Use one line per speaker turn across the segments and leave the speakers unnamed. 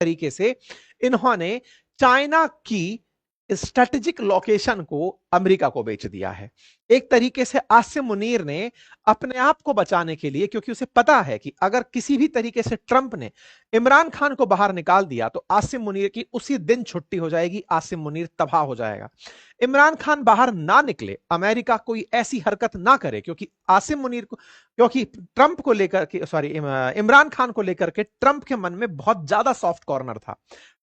तरीके से इन्होंने चाइना की स्ट्रेटेजिक लोकेशन को अमेरिका को बेच दिया है। एक तरीके से आसिम मुनीर ने अपने आप को बचाने के लिए, क्योंकि उसे पता है कि अगर किसी भी तरीके से ट्रंप ने इमरान खान को बाहर निकाल दिया तो आसिम मुनीर की उसी दिन छुट्टी हो जाएगी, आसिम मुनीर तबाह हो जाएगा। इमरान खान बाहर ना निकले, अमेरिका कोई ऐसी हरकत ना करे, क्योंकि आसिम मुनीर को, क्योंकि ट्रंप को लेकर के, सॉरी, इमरान खान को लेकर के ट्रंप के मन में बहुत ज्यादा सॉफ्ट कॉर्नर था।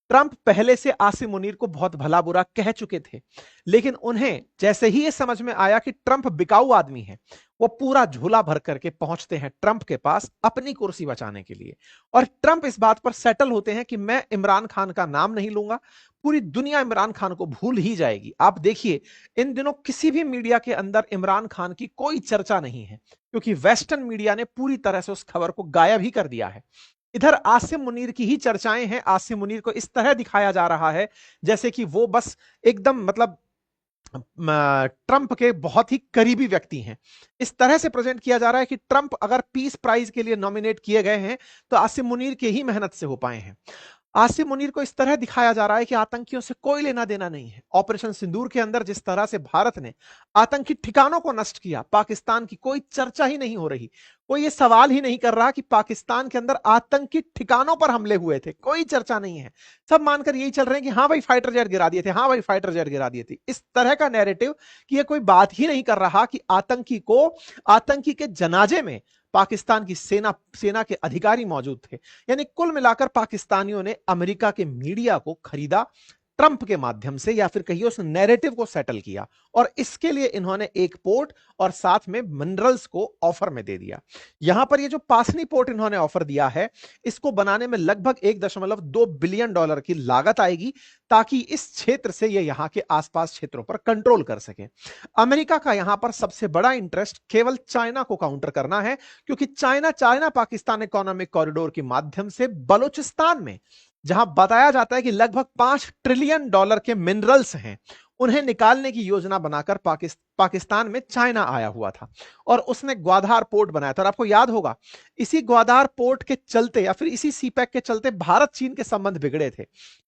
ट्रंप पहले से आसिम मुनीर को बहुत भला बुरा कह चुके थे, लेकिन उन्हें जैसे ही ये समझ में आया कि ट्रंप बिकाऊ आदमी है, वो पूरा झोला भर करके पहुंचते हैं ट्रंप के पास अपनी कुर्सी बचाने के लिए। और ट्रंप इस बात पर सेटल होते हैं कि मैं इमरान खान का नाम नहीं लूंगा, पूरी दुनिया इमरान खान को भूल ही जाएगी। आप देखिए, इन दिनों किसी भी मीडिया के अंदर इमरान खान की कोई चर्चा नहीं है, क्योंकि वेस्टर्न मीडिया ने पूरी तरह से उस खबर को गायब ही कर दिया है। इधर आसिम मुनीर की ही चर्चाएं हैं। आसिम मुनीर को इस तरह दिखाया जा रहा है जैसे कि वो बस एकदम, मतलब, ट्रंप के बहुत ही करीबी व्यक्ति हैं। इस तरह से प्रेजेंट किया जा रहा है कि ट्रंप अगर पीस प्राइज के लिए नॉमिनेट किए गए हैं तो आसिम मुनीर के ही मेहनत से हो पाए हैं। आसिम मुनीर को इस तरह दिखाया जा रहा है कि आतंकियों से कोई लेना देना नहीं है। ऑपरेशन सिंदूर के अंदर जिस तरह से भारत ने आतंकी ठिकानों को नष्ट किया, पाकिस्तान की कोई चर्चा ही नहीं हो रही, कोई ये सवाल ही नहीं कर रहा कि पाकिस्तान के अंदर आतंकी ठिकानों पर हमले हुए थे, कोई चर्चा नहीं है। सब मानकर यही चल रहे हैं कि हाँ भाई फाइटर जेट गिरा दिए थे, हाँ भाई फाइटर जेट गिरा दिए थे। इस तरह का नैरेटिव कि ये कोई बात ही नहीं कर रहा कि आतंकी के जनाजे में पाकिस्तान की सेना के अधिकारी मौजूद थे। यानी कुल मिलाकर पाकिस्तानियों ने अमेरिका के मीडिया को खरीदा ट्रंप के माध्यम से, या फिर कहिए उस नैरेटिव को सेटल किया, और इसके लिए इन्होंने एक पोर्ट और साथ में मिनरल्स को ऑफर में दे दिया। यहां पर ये जो पासनी पोर्ट इन्होंने ऑफर दिया है, इसको बनाने में लगभग 1.2 बिलियन डॉलर की लागत आएगी, ताकि इस क्षेत्र से ये यहां के आसपास क्षेत्रों पर कंट्रोल कर सके। अमेरिका का यहां पर सबसे बड़ा इंटरेस्ट केवल चाइना को काउंटर करना है, क्योंकि चाइना पाकिस्तान इकोनॉमिक कॉरिडोर के माध्यम से बलूचिस्तान में, जहां बताया जाता है कि लगभग 5 ट्रिलियन डॉलर के मिनरल्स हैं, उन्हें निकालने की योजना बनाकर पाकिस्तान में चाइना आया हुआ था और उसने ग्वादर पोर्ट बनाया था। और आपको याद होगा, इसी ग्वादर पोर्ट के चलते या फिर इसी सीपैक के चलते भारत चीन के संबंध बिगड़े थे।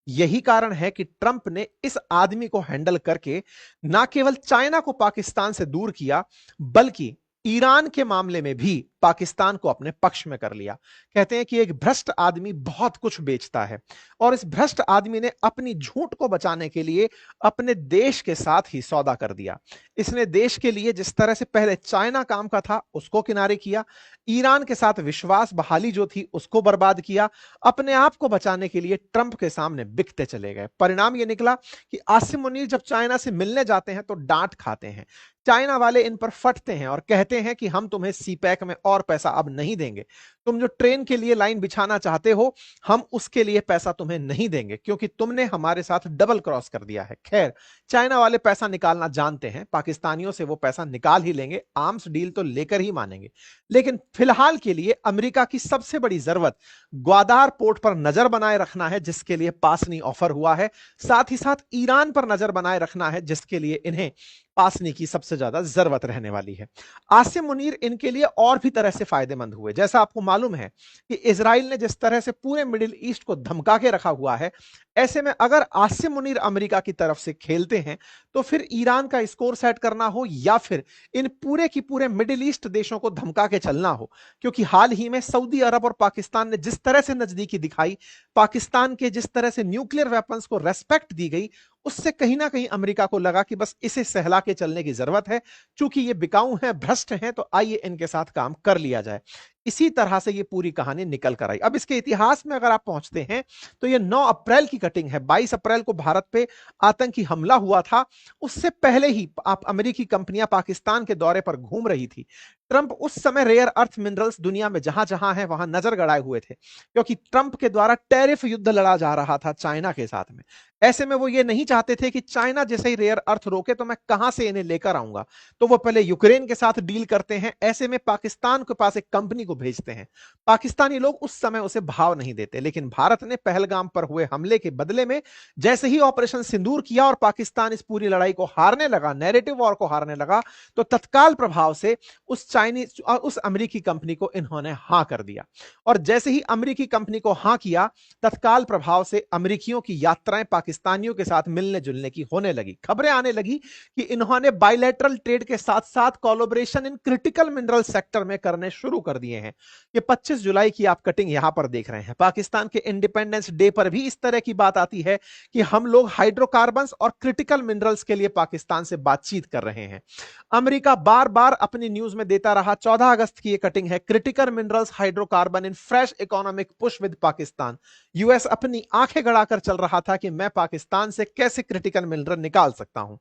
यही कारण है कि ट्रंप ने इस आदमी को हैंडल करके ना केवल चाइना को पाकिस्तान से दूर किया, बल्कि ईरान के मामले में भी पाकिस्तान को अपने पक्ष में कर लिया। कहते हैं कि एक भ्रष्ट आदमी बहुत कुछ बेचता है, और इस भ्रष्ट आदमी ने अपनी झूठ को बचाने के लिए अपने देश के साथ ही सौदा कर दिया। इसने देश के लिए जिस तरह से पहले चाइना काम का था उसको किनारे किया, ईरान के साथ विश्वास बहाली जो थी उसको बर्बाद किया, अपने आप को बचाने के लिए ट्रंप के सामने बिकते चले गए। परिणाम यह निकला कि आसिम मुनीर जब चाइना से मिलने जाते हैं तो डांट खाते हैं। चाइना वाले इन पर फटते हैं और कहते हैं कि हम तुम्हें सीपैक में और पैसा अब नहीं देंगे, तुम जो ट्रेन के लिए लाइन बिछाना चाहते हो हम उसके लिए पैसा तुम्हें नहीं देंगे, क्योंकि तुमने हमारे साथ डबल क्रॉस कर दिया है। खैर, चाइना वाले पैसा निकालना जानते हैं, पाकिस्तानियों से वो पैसा निकाल ही लेंगे, आर्म्स डील तो लेकर ही मानेंगे। लेकिन फिलहाल के लिए अमेरिका की सबसे बड़ी जरूरत ग्वादर पोर्ट पर नजर बनाए रखना है, जिसके लिए पासनी ऑफर हुआ है, साथ ही साथ ईरान पर नजर बनाए रखना है, जिसके लिए इन्हें पासनी की सबसे ज्यादा जरूरत रहने वाली है। आसिम मुनीर इनके लिए और भी तरह से फायदेमंद हुए। जैसा आपको मालूम है कि इजराइल ने जिस तरह से पूरे मिडिल ईस्ट को धमका के रखा हुआ है, ऐसे में अगर आसिम मुनीर अमेरिका की तरफ से खेलते हैं तो फिर ईरान का स्कोर सेट करना हो या फिर इन पूरे की पूरे मिडिल ईस्ट देशों को धमका के चलना हो, क्योंकि हाल ही में सऊदी अरब और पाकिस्तान ने जिस तरह से नजदीकी दिखाई, पाकिस्तान के जिस तरह से न्यूक्लियर वेपन्स को रेस्पेक्ट दी गई, उससे कहीं ना कहीं अमेरिका को लगा कि बस इसे सहला के चलने की जरूरत है। चूंकि ये बिकाऊ हैं, भ्रष्ट हैं, तो आइए इनके साथ काम कर लिया जाए। इसी तरह से ये पूरी कहानी निकल कर आई। अब इसके इतिहास में अगर आप पहुंचते हैं तो ये 9 अप्रैल की कटिंग है। 22 अप्रैल को भारत पे आतंकी हमला हुआ था। उससे पहले ही आप अमेरिकी कंपनियां पाकिस्तान के दौरे पर घूम रही थी। ट्रंप उस समय रेयर अर्थ मिनरल्स दुनिया में जहां जहां है वहां नजर गड़ाए हुए थे, क्योंकि ट्रंप के द्वारा टैरिफ युद्ध लड़ा जा रहा था चाइना के साथ में। ऐसे में वो ये नहीं चाहते थे कि चाइना जैसे ही रेयर अर्थ रोके तो मैं कहां से इन्हें लेकर आऊंगा, तो वो पहले यूक्रेन के साथ डील करते हैं। ऐसे में पाकिस्तान के पास एक कंपनी को भेजते हैं। पाकिस्तानी लोग उस समय उसे भाव नहीं देते, लेकिन भारत ने पहलगाम पर हुए हमले के बदले में जैसे ही ऑपरेशन सिंदूर किया और पाकिस्तान इस पूरी लड़ाई को हारने लगा, नैरेटिव वॉर को हारने लगा, तो तत्काल प्रभाव से उस अमेरिकी कंपनी को इन्होंने हां कर दिया। और जैसे ही अमेरिकी कंपनी को हां किया, तत्काल प्रभाव से अमेरिकियों की यात्राएं पाकिस्तानियों के साथ मिलने जुलने की होने लगी। खबरें आने लगी कि इन्होंने बायलैटरल ट्रेड के साथ साथ collaboration in critical mineral sector में करने शुरू कर दिए हैं। ये 25 जुलाई की आप कटिंग यहां पर देख रहे हैं। पाकिस्तान के इंडिपेंडेंस डे पर भी इस तरह की बात आती है कि हम लोग हाइड्रोकार्बन्स और क्रिटिकल मिनरल्स के लिए पाकिस्तान से बातचीत कर रहे हैं। अमेरिका बार बार अपनी न्यूज में देता रहा। 14 अगस्त की ये कटिंग है, critical minerals hydrocarbon in fresh economic push with Pakistan. US अपनी आंखें गड़ाकर चल रहा था कि मैं पाकिस्तान से कैसे क्रिटिकल मिनरल निकाल सकता हूं।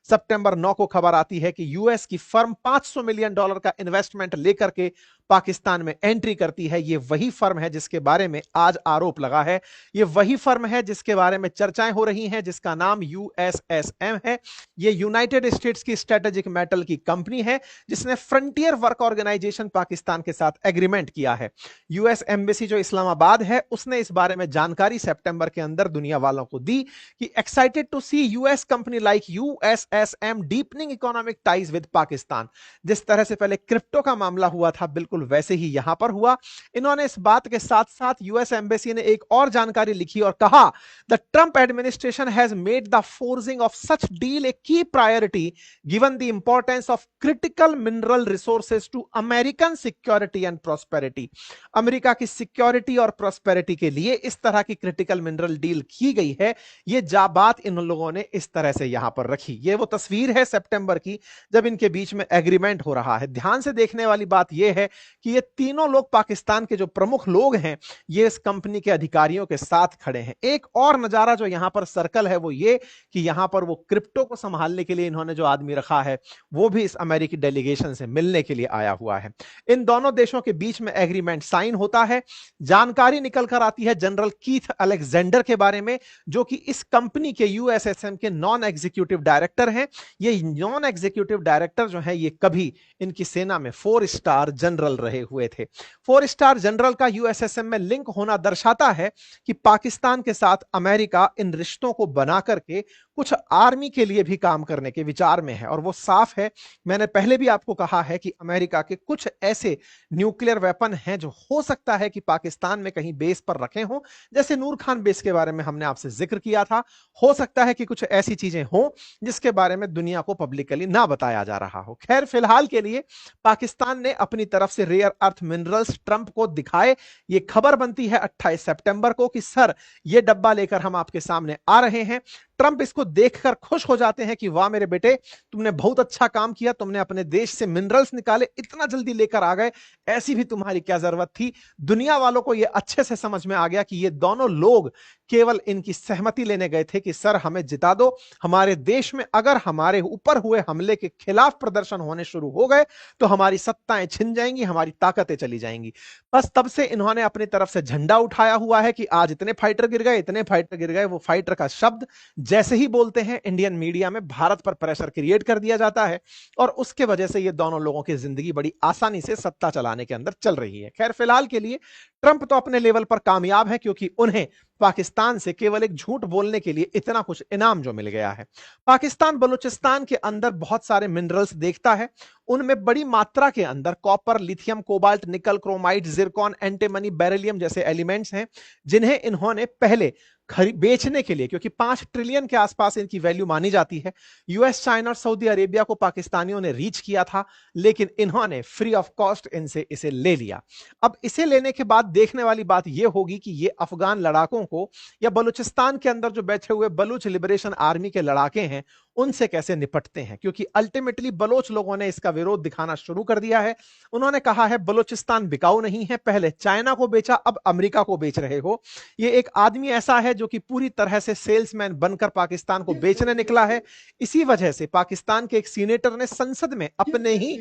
सितंबर 9 को खबर आती है कि यूएस की फर्म $500 मिलियन का इन्वेस्टमेंट लेकर के पाकिस्तान में एंट्री करती है। यह वही फर्म है जिसके बारे में आज आरोप लगा है, यह वही फर्म है जिसके बारे में चर्चाएं हो रही हैं, जिसका नाम यूएसएसएम है। यह यूनाइटेड स्टेट्स की स्ट्रेटेजिक मेटल की कंपनी है, जिसने फ्रंटियर वर्क ऑर्गेनाइजेशन पाकिस्तान के साथ एग्रीमेंट किया है। यूएस एम्बेसी जो इस्लामाबाद है, उसने इस बारे में जानकारी सितंबर के अंदर दुनिया वालों को दी कि excited to see US company like USSM deepening economic ties with Pakistan. जिस तरह से पहले क्रिप्टो का मामला हुआ था, बिल्कुल वैसे ही यहां पर हुआ। इन्होंने इस बात के साथ साथ यूएस एम्बेसी ने एक और जानकारी लिखी और कहा, the Trump administration has made the forcing of such deal a key priority given the importance of critical mineral resources to American security and prosperity. America की सिक्योरिटी और प्रॉस्पेरिटी के लिए इस तरह की क्रिटिकल मिनरल डील की गई है। यह बात इन लोगों ने इस तरह से यहां पर रखी। यह वो तस्वीर है सितंबर की, जब इनके बीच में एग्रीमेंट हो रहा है। ध्यान से देखने वाली बात यह है कि ये तीनों लोग, पाकिस्तान के जो प्रमुख लोग हैं, ये इस कंपनी के अधिकारियों के साथ खड़े हैं। एक और नजारा जो यहां पर सर्कल है वो ये कि यहां पर वो क्रिप्टो को संभालने के लिए इन्होंने जो आदमी रखा है, वो भी इस अमेरिकी डेलीगेशन से मिलने के लिए आया हुआ है। इन दोनों देशों के बीच में एग्रीमेंट साइन होता है। जानकारी निकल कर आती है जनरल कीथ अलेक्जेंडर के बारे में, जो कि इस कंपनी के यूएसएसएम के नॉन एग्जीक्यूटिव डायरेक्टर हैं। ये नॉन एग्जीक्यूटिव डायरेक्टर जो है, ये कभी इनकी सेना में 4 स्टार जनरल रहे हुए थे। 4 स्टार जनरल का यूएसएसएम में लिंक होना दर्शाता है कि पाकिस्तान के साथ अमेरिका इन रिश्तों को बना करके कुछ आर्मी के लिए भी काम करने के विचार में है। और वो साफ है, मैंने पहले भी आपको कहा है कि अमेरिका के कुछ ऐसे न्यूक्लियर वेपन हैं जो हो सकता है कि पाकिस्तान में कहीं बेस पर रखे हों, जैसे नूर खान बेस के बारे में हमने आपसे जिक्र किया था। हो सकता है कि कुछ ऐसी चीजें हों जिसके बारे में दुनिया को पब्लिकली ना बताया जा रहा हो। खैर, फिलहाल के लिए पाकिस्तान ने अपनी तरफ से रेयर अर्थ मिनरल्स ट्रंप को दिखाए। ये खबर बनती है 28 सितंबर को कि सर, ये डब्बा लेकर हम आपके सामने आ रहे हैं। ट्रंप इसको देखकर खुश हो जाते हैं कि वाह मेरे बेटे, तुमने बहुत अच्छा काम किया, तुमने अपने देश से मिनरल्स निकाले, इतना जल्दी लेकर आ गए, ऐसी भी तुम्हारी क्या जरूरत थी। दुनिया वालों को यह अच्छे से समझ में आ गया कि ये दोनों लोग केवल इनकी सहमति लेने गए थे कि सर हमें जिता दो, हमारे देश में अगर हमारे ऊपर हुए हमले के खिलाफ प्रदर्शन होने शुरू हो गए तो हमारी सत्ताएं छिन जाएंगी, हमारी ताकतें चली जाएंगी। बस तब से इन्होंने अपनी तरफ से झंडा उठाया हुआ है कि आज इतने फाइटर गिर गए, इतने फाइटर गिर गए। वो फाइटर का शब्द जैसे ही बोलते हैं, इंडियन मीडिया में भारत पर प्रेशर क्रिएट कर दिया जाता है और उसके वजह से ये दोनों लोगों की जिंदगी बड़ी आसानी से सत्ता चलाने के अंदर चल रही है। खैर, फिलहाल के लिए ट्रंप तो अपने लेवल पर कामयाब है, क्योंकि उन्हें पाकिस्तान से केवल एक झूठ बोलने के लिए इतना कुछ इनाम जो मिल गया है। पाकिस्तान बलूचिस्तान के अंदर बहुत सारे मिनरल्स देखता है। उनमें बड़ी मात्रा के अंदर कॉपर, लिथियम, कोबाल्ट, निकल, क्रोमाइट, जिरकॉन, एंटीमनी, बेरिलियम जैसे एलिमेंट्स हैं, जिन्हें इन्होंने पहले बेचने के लिए, क्योंकि 5 ट्रिलियन के आसपास इनकी वैल्यू मानी जाती है, यूएस, चाइना और सऊदी अरेबिया को पाकिस्तानियों ने रीच किया था, लेकिन इन्होंने फ्री ऑफ कॉस्ट इनसे इसे ले लिया। अब इसे लेने के बाद देखने वाली बात यह होगी कि ये अफगान लड़ाकों को या बलूचिस्तान के अंदर जो बैठे हुए बलूच लिबरेशन आर्मी के लड़ाके हैं, उनसे कैसे निपटते हैं। क्योंकि अल्टीमेटली बलोच लोगों ने इसका विरोध दिखाना शुरू कर दिया है। उन्होंने कहा है बलूचिस्तान बिकाऊ नहीं है, पहले चाइना को बेचा, अब अमेरिका को बेच रहे हो। ये एक आदमी ऐसा है जो कि पूरी तरह से सेल्समैन बनकर पाकिस्तान को बेचने निकला है। इसी वजह से पाकिस्तान के एक सीनेटर ने संसद में अपने ही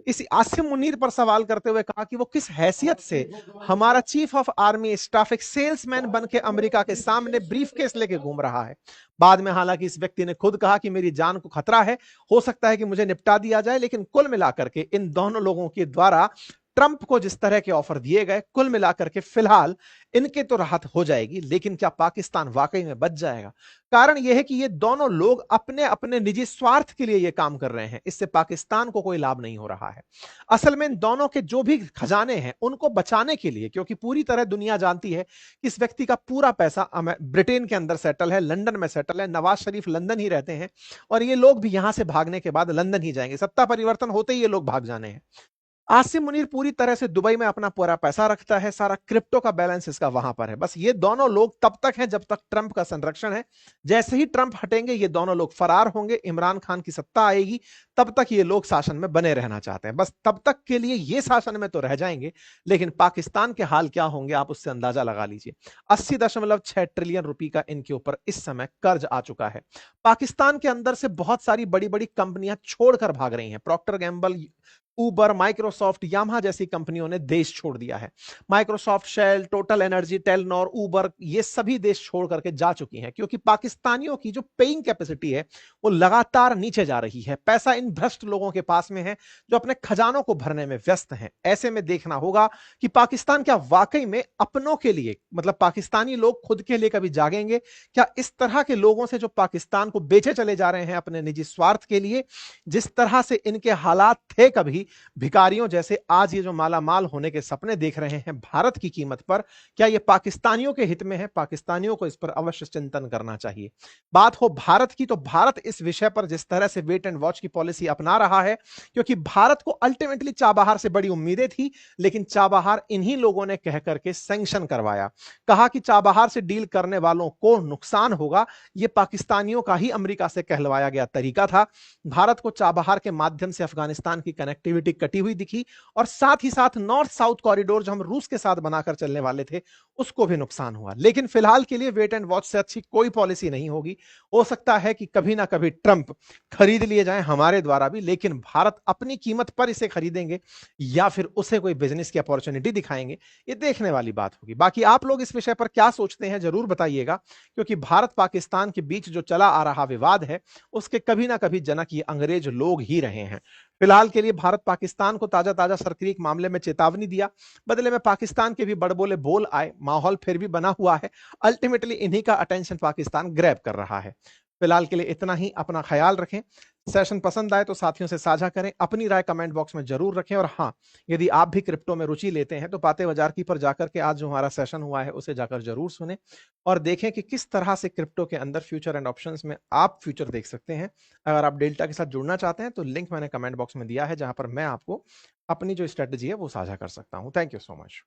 इस आसिम मुनीर पर सवाल करते हुए कहा कि वो किस हैसियत से हमारा चीफ ऑफ आर्मी स्टाफ एक सेल्समैन बन के अमेरिका के सामने ब्रीफकेस लेके घूम रहा है। बाद में हालांकि इस व्यक्ति ने खुद कहा कि मेरी जान को खतरा है, हो सकता है कि मुझे निपटा दिया जाए, लेकिन कुल मिलाकर के इन दोनों लोगों के द्वारा ट्रंप को जिस तरह के ऑफर दिए गए, कुल मिलाकर के फिलहाल इनके तो राहत हो जाएगी, लेकिन क्या पाकिस्तान वाकई में बच जाएगा? कारण यह है कि ये दोनों लोग अपने अपने निजी स्वार्थ के लिए ये काम कर रहे हैं, इससे पाकिस्तान को कोई लाभ नहीं हो रहा है। असल में इन दोनों के जो भी खजाने हैं उनको बचाने के लिए, क्योंकि पूरी तरह दुनिया जानती है कि इस व्यक्ति का पूरा पैसा ब्रिटेन के अंदर सेटल है, लंदन में सेटल है, नवाज शरीफ लंदन ही रहते हैं और ये लोग भी यहां से भागने के बाद लंदन ही जाएंगे, सत्ता परिवर्तन होते ही ये लोग भाग जाने हैं। आसिम मुनीर पूरी तरह से दुबई में अपना पूरा पैसा रखता है, सारा क्रिप्टो का बैलेंस इसका वहां पर है। बस ये दोनों लोग तब तक हैं जब तक ट्रंप का संरक्षण है। जैसे ही ट्रंप हटेंगे ये दोनों लोग फरार होंगे, इमरान खान की सत्ता आएगी, तब तक ये लोग शासन में बने रहना चाहते हैं। बस तब तक के लिए ये शासन में तो रह जाएंगे, लेकिन पाकिस्तान के हाल क्या होंगे आप उससे अंदाजा लगा लीजिए। 80.6 ट्रिलियन रुपए का इनके ऊपर इस समय कर्ज आ चुका है। पाकिस्तान के अंदर से बहुत सारी बड़ी बड़ी कंपनियां छोड़कर भाग रही हैं। Procter Gamble, Uber, Microsoft, Yamaha जैसी कंपनियों ने देश छोड़ दिया है। Microsoft, Shell, Total Energy, Telenor, Uber, ये सभी देश छोड़ करके जा चुकी हैं, क्योंकि पाकिस्तानियों की जो पेइंग कैपेसिटी है वो लगातार नीचे जा रही है। पैसा इन भ्रष्ट लोगों के पास में है जो अपने खजानों को भरने में व्यस्त हैं। ऐसे में देखना होगा कि पाकिस्तान क्या वाकई में अपनों के लिए, मतलब पाकिस्तानी लोग खुद के लिए कभी जागेंगे? क्या इस तरह के लोगों से जो पाकिस्तान को बेचे चले जा रहे हैं अपने निजी स्वार्थ के लिए, जिस तरह से इनके हालात थे कभी भिखारियों जैसे, आज ये जो मालामाल होने के सपने देख रहे हैं भारत की कीमत पर, क्या ये पाकिस्तानियों के हित में है? पाकिस्तानियों को इस पर अवश्य चिंतन करना चाहिए। बात हो भारत की, तो भारत इस विषय पर जिस तरह से वेट एंड वॉच की पॉलिसी अपना रहा है, क्योंकि भारत को अल्टीमेटली चाबहार से बड़ी उम्मीदें थी, लेकिन चाबहार इन्हीं लोगों ने कह करके सैंक्शन करवाया। कहा कि चाबहार से डील करने वालों को नुकसान होगा। यह पाकिस्तानियों का ही अमेरिका से कहलवाया गया तरीका था। भारत को चाबहार के माध्यम से अफगानिस्तान की कनेक्टिविटी कटी हुई दिखी और साथ ही साथ नॉर्थ साउथ कॉरिडोर जो हम रूस के साथ बनाकर चलने वाले थे उसको भी नुकसान हुआ। लेकिन फिलहाल के लिए वेट एंड वॉच से अच्छी कोई पॉलिसी नहीं होगी। हो सकता है कि कभी ना कभी ट्रंप खरीद लिए जाए हमारे द्वारा भी, लेकिन भारत अपनी कीमत पर इसे खरीदेंगे या फिर उसे कोई बिजनेस की अपॉर्चुनिटी दिखाएंगे, ये देखने वाली बात होगी। बाकी आप लोग इस विषय पर क्या सोचते हैं जरूर बताइएगा, क्योंकि भारत पाकिस्तान के बीच जो चला आ रहा विवाद है उसके कभी ना कभी जनक ये अंग्रेज लोग ही रहे हैं। फिलहाल के लिए भारत पाकिस्तान को ताजा ताजा सरक्रिक मामले में चेतावनी दिया, बदले में पाकिस्तान के भी बड़बोले बोल आए, माहौल फिर भी बना हुआ है। अल्टीमेटली इन्हीं का अटेंशन पाकिस्तान ग्रैब कर रहा है। फिलहाल के लिए इतना ही, अपना ख्याल रखें। सेशन पसंद आए तो साथियों से साझा करें, अपनी राय कमेंट बॉक्स में जरूर रखें। और हाँ, यदि आप भी क्रिप्टो में रुचि लेते हैं तो बातें बाजार की पर जाकर के आज जो हमारा सेशन हुआ है उसे जाकर जरूर सुने और देखें कि किस तरह से क्रिप्टो के अंदर फ्यूचर एंड ऑप्शंस में आप फ्यूचर देख सकते हैं। अगर आप डेल्टा के साथ जुड़ना चाहते हैं तो लिंक मैंने कमेंट बॉक्स में दिया है, जहां पर मैं आपको अपनी जो स्ट्रेटेजी है वो साझा कर सकता हूं। Thank you so much.